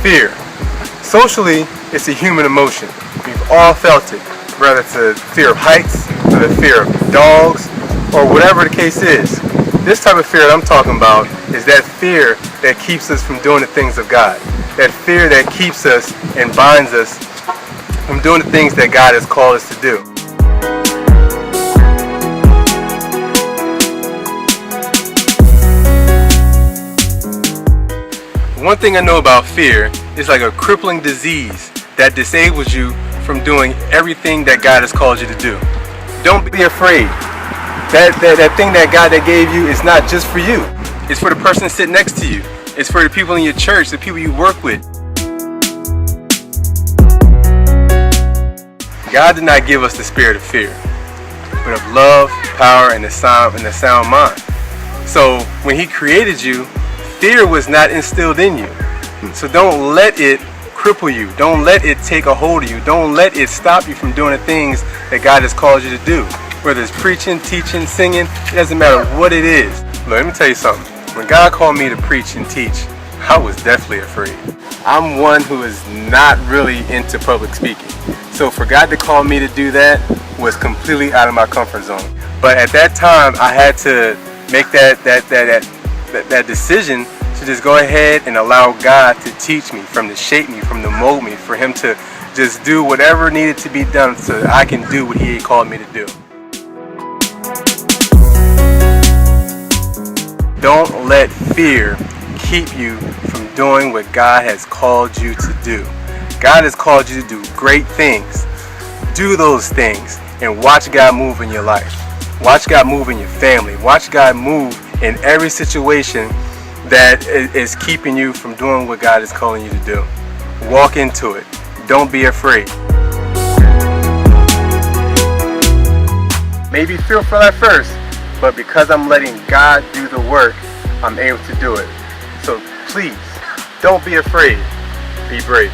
Fear. Socially, it's a human emotion. We've all felt it, whether it's a fear of heights, or the fear of dogs, or whatever the case is. This type of fear that I'm talking about is that fear that keeps us from doing the things of God. That fear that keeps us and binds us from doing the things that God has called us to do. One thing I know about fear is like a crippling disease that disables you from doing everything that God has called you to do. Don't be afraid. That thing that God that gave you is not just for you. It's for the person sitting next to you. It's for the people in your church, the people you work with. God did not give us the spirit of fear, but of love, power, and a sound mind. So when He created you, fear was not instilled in you. So don't let it cripple you. Don't let it take a hold of you. Don't let it stop you from doing the things that God has called you to do. Whether it's preaching, teaching, singing, it doesn't matter what it is. Look, let me tell you something. When God called me to preach and teach, I was definitely afraid. I'm one who is not really into public speaking. So for God to call me to do that was completely out of my comfort zone. But at that time, I had to make that decision to just go ahead and allow God to teach me, to shape me, to mold me, for Him to just do whatever needed to be done so that I can do what He had called me to do. Don't let fear keep you from doing what God has called you to do. God has called you to do great things. Do those things and watch God move in your life. Watch God move in your family. Watch God move in every situation that is keeping you from doing what God is calling you to do. Walk into it. Don't be afraid. Maybe fearful at first, but because I'm letting God do the work, I'm able to do it. So please, don't be afraid. Be brave.